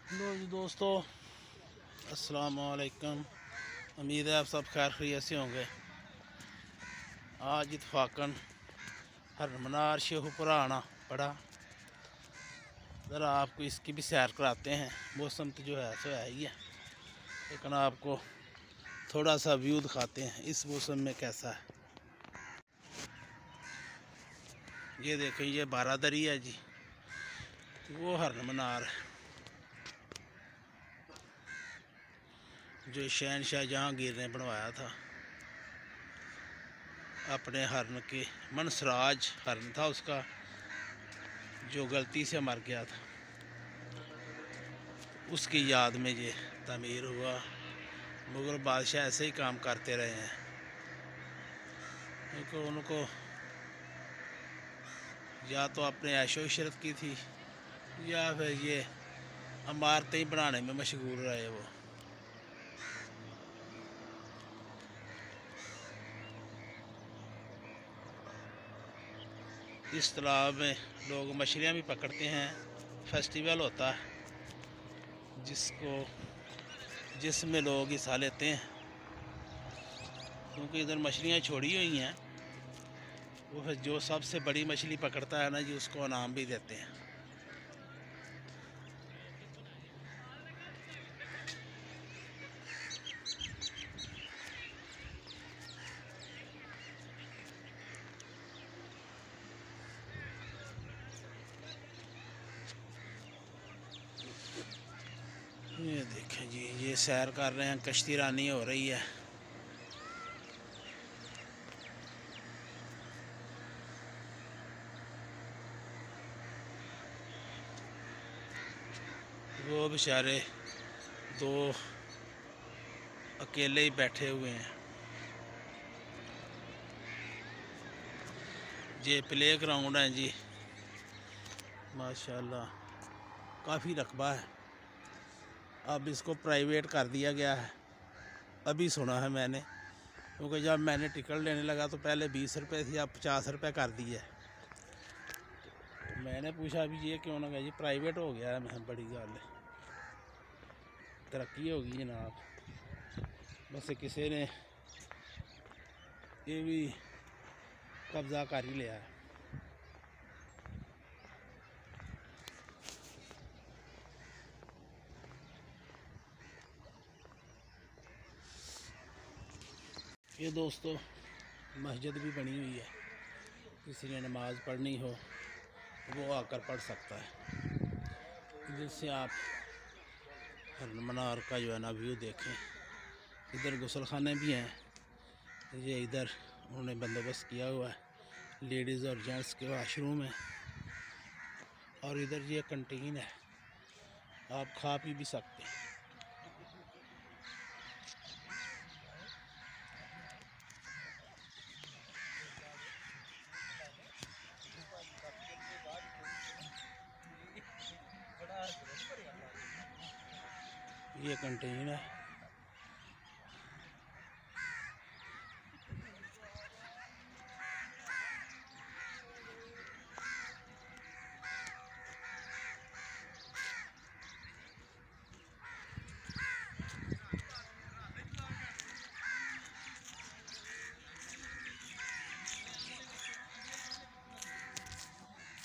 लो जी दोस्तों, अस्सलाम वालेकुम। उम्मीद है आप सब खैर खैरियत से होंगे। आज इत्फाकन हरमनार शेखुपुरा आना पड़ा। ज़रा आपको इसकी भी सैर कराते हैं। मौसम तो जो है सो है ही है, लेकिन आपको थोड़ा सा व्यू दिखाते हैं इस मौसम में कैसा है। ये देखें, ये बारादरी है जी, वो हरमनार है जो शहनशाह जहांगीर ने बनवाया था। अपने हरन के मनसराज हरन था उसका, जो गलती से मर गया था, उसकी याद में ये तमीर हुआ। मुग़ल बादशाह ऐसे ही काम करते रहे हैं, क्योंकि उनको या तो अपने ऐशो इशरत की थी या फिर ये इमारतें ही बनाने में मशगूल रहे। वो इस तालाब में लोग मछलियाँ भी पकड़ते हैं। फेस्टिवल होता है जिसमें लोग हिस्सा लेते हैं, क्योंकि इधर मछलियाँ छोड़ी हुई हैं। वो फिर जो सबसे बड़ी मछली पकड़ता है ना जी, उसको इनाम भी देते हैं। ये देखें जी, ये सैर कर रहे हैं, कश्ती रानी हो रही है। वो बेचारे दो अकेले ही बैठे हुए हैं। ये प्ले ग्राउंड है जी, माशाल्लाह काफ़ी रकबा है। अब इसको प्राइवेट कर दिया गया है, अभी सुना है मैंने, क्योंकि जब मैंने टिकट लेने लगा तो पहले 20 रुपये थी, अब 50 रुपये कर दिए। मैंने पूछा अभी ये क्यों ना, जी प्राइवेट हो गया है। मैं बड़ी गल है, तरक्की होगी जनाब। बस किसी ने ये भी कब्जा कर ही लिया है। ये दोस्तों मस्जिद भी बनी हुई है, किसी ने नमाज़ पढ़नी हो वो आकर पढ़ सकता है, जिससे आप हरमनार का जो है ना व्यू देखें। इधर गुसलखाने भी हैं, ये इधर उन्होंने बंदोबस्त किया हुआ है, लेडीज़ और जेंट्स के वाशरूम है। और इधर ये कंटीन है, आप खा पी भी सकते हैं। ये कंटीन है।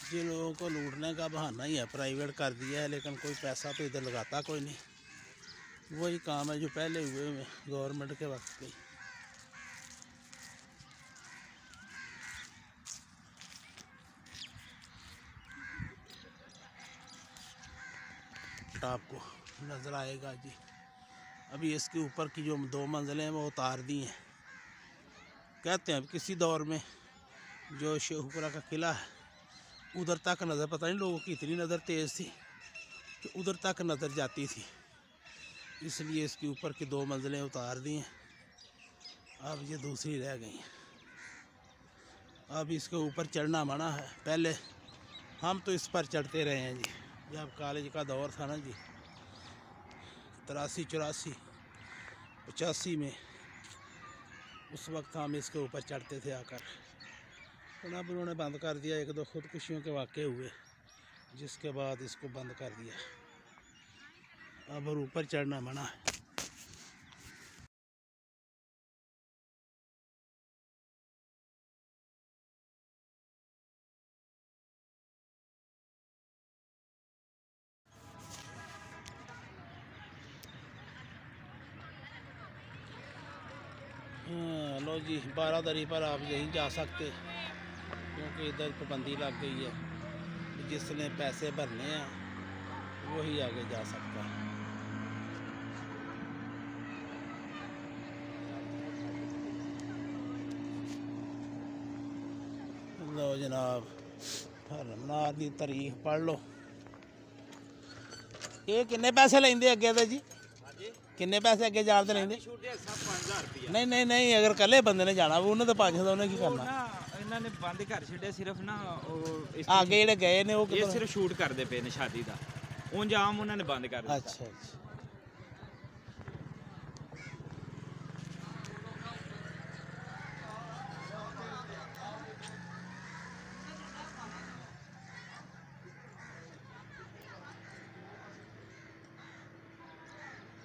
जिन लोगों को लूटने का बहाना ही है, प्राइवेट कर दिया है, लेकिन कोई पैसा तो इधर लगाता कोई नहीं। वही काम है जो पहले हुए हुए गवर्नमेंट के वक्त के। आपको नज़र आएगा जी। अभी इसके ऊपर की जो 2 मंजिलें हैं वो उतार दी हैं। कहते हैं किसी दौर में जो शेखुपुरा का किला है उधर तक नज़र, पता नहीं लोगों की इतनी नज़र तेज़ थी कि उधर तक नज़र जाती थी, इसलिए इसके ऊपर की 2 मंजिलें उतार दी हैं। अब ये दूसरी रह गई हैं। अब इसके ऊपर चढ़ना मना है। पहले हम तो इस पर चढ़ते रहे हैं जी, जब कॉलेज का दौर था ना जी, 83, 84, 85 में, उस वक्त हम इसके ऊपर चढ़ते थे आकर। तो अब उन्होंने बंद कर दिया। 1-2 खुदकुशियों के वाक़े हुए, जिसके बाद इसको बंद कर दिया। अब और ऊपर चढ़ना मना है। लो जी, बारादरी पर आप यहीं जा सकते, क्योंकि इधर पाबंदी लग गई है। जिसने पैसे भरने हैं वही आगे जा सकता है। लो जनाब, हरमनार की तारीख पढ़ लो। ये किन्ने पैसे लेंदे अगे तो जी? किन्ने पैसे अगे जान ते लेंदे? नहीं नहीं नहीं, अगर कल्ले बंदे ने जाना उन्हें तो 500 उन्हें की करना? इन्होंने बंद कर छड़े सिर्फ ना आगे जेडे गए ने वो सिर्फ शूट करते पे ने शादी का, उंज आम उन्होंने बंद कर दिया। अच्छा अच्छा।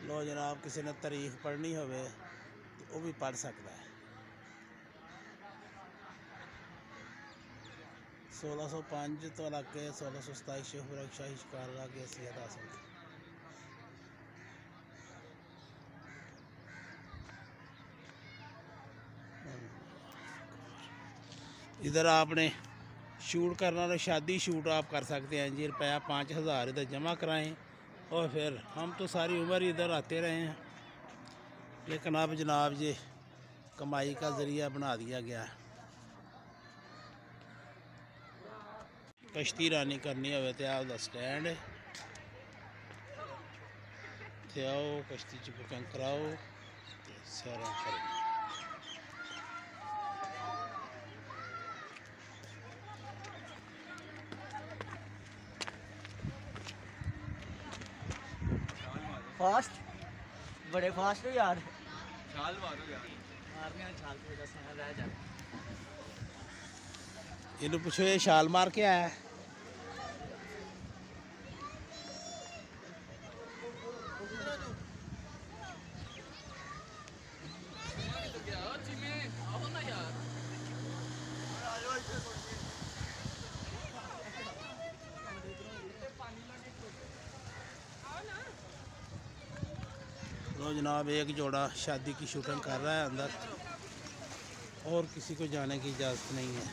लो जनाब, किसी ने तारीख पढ़नी हो तो वो भी पढ़ सकता है। 1605 तो लग गए, 1627 शेखुपुरा शाही शिकार लग गए सैयद आसम। इधर आपने शूट करना तो शादी शूट आप कर सकते हैं जी। रुपया 5000 इधर जमा कराएं और फिर हम तो सारी उम्र इधर आते रहे हैं, लेकिन अब जनाब ये कमाई का ज़रिया बना दिया गया है। कश्ती रानी करनी हो तो आपका स्टैंड है, आओ कश्ती च बुकिंग कराओ सैर करो। फास्ट बड़े फास्ट हो यार, छाल मारो यार, मारने वाले छाल पे दस रह जा। इन्हें पूछो ये छाल मार के आया है? लो जनाब, एक जोड़ा शादी की शूटिंग कर रहा है अंदर, और किसी को जाने की इजाज़त नहीं है।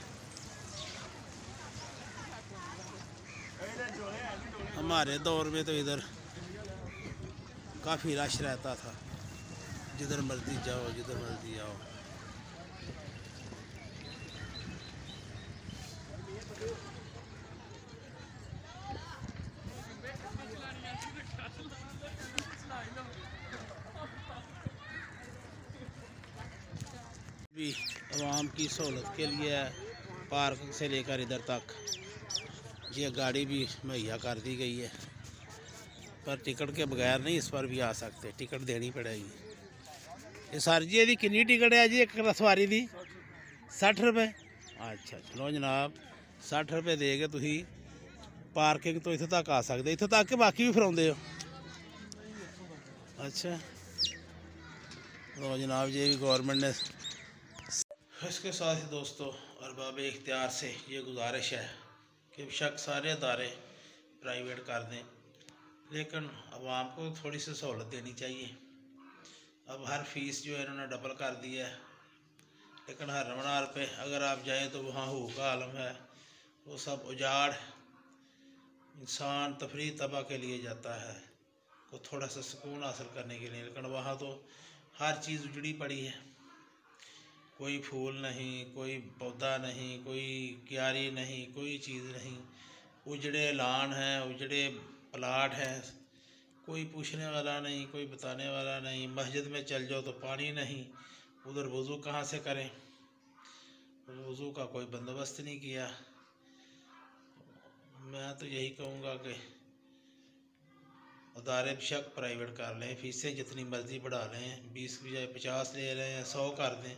हमारे दौर में तो इधर काफ़ी रश रहता था, जिधर मर्जी जाओ जिधर मर्जी आओ। भी आवाम की सहूलत के लिए पार्क से लेकर इधर तक ये गाड़ी भी मुहैया कर दी गई है, पर टिकट के बगैर नहीं इस पर भी आ सकते, टिकट देनी पड़ेगी। ये सर जी यदी कितनी टिकट है जी एक सवारी दी? 60 रुपये। अच्छा चलो जनाब, 60 रुपये दे के तुम पार्किंग तो इतने तक आ सकते, इतने तक के बाकी भी फिराते हो? अच्छा लो जनाब, ये भी गवर्नमेंट ने। इसके साथ ही दोस्तों अरबाब इख्तियार से ये गुजारिश है कि बेशक सारे अदारे प्राइवेट कर दें, लेकिन आवाम को थोड़ी सी सहूलत देनी चाहिए। अब हर फीस जो है इन्होंने डबल कर दी है, लेकिन हर मीनार पे अगर आप जाएं तो वहाँ हूँ का आलम है, वो सब उजाड़। इंसान तफरी तबाह के लिए जाता है को थोड़ा सा सुकून हासिल करने के लिए, लेकिन वहाँ तो हर चीज़ उजड़ी पड़ी है। कोई फूल नहीं, कोई पौधा नहीं, कोई क्यारी नहीं, कोई चीज़ नहीं, उजड़े लान हैं, उजड़े प्लाट हैं, कोई पूछने वाला नहीं, कोई बताने वाला नहीं। मस्जिद में चल जाओ तो पानी नहीं, उधर वज़ू कहाँ से करें, वज़ू का कोई बंदोबस्त नहीं किया। मैं तो यही कहूँगा कि अदारे बेशक प्राइवेट कर लें, फ़ीसें जितनी मर्ज़ी बढ़ा लें, 20 की बजाय 50 ले रहे हैं, 100 कर दें,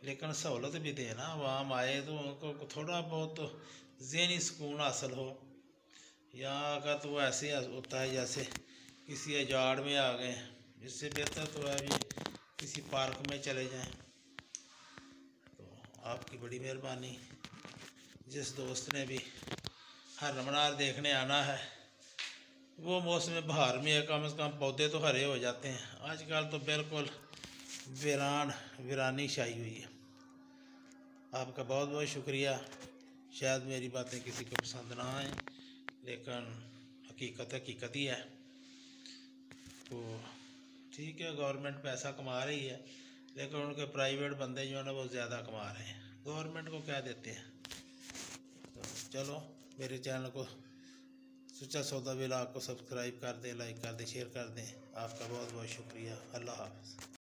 लेकिन सहूलत भी दें ना। आवाम आए तो उनको थोड़ा बहुत ज़हनी सुकून हासिल हो। यहाँ अगर तो वो ऐसे होता है जैसे किसी अजाड़ में आ गए। इससे बेहतर तो अभी किसी पार्क में चले जाएं। तो आपकी बड़ी मेहरबानी। जिस दोस्त ने भी हर मीनार देखने आना है वो मौसम बहार में है, कम से कम पौधे तो हरे हो जाते हैं। आजकल तो बिल्कुल वीरानी छाई हुई है। आपका बहुत बहुत शुक्रिया। शायद मेरी बातें किसी को पसंद ना आए, लेकिन हकीकत ही है। तो ठीक है, गवर्नमेंट पैसा कमा रही है, लेकिन उनके प्राइवेट बंदे जो है ना वो ज़्यादा कमा रहे हैं। गवर्नमेंट को क्या देते हैं। तो चलो, मेरे चैनल को सुच्चा सौदा व्लॉग को सब्सक्राइब कर दें, लाइक कर दें, शेयर कर दें। आपका बहुत बहुत शुक्रिया। अल्लाह हाफ़िज़।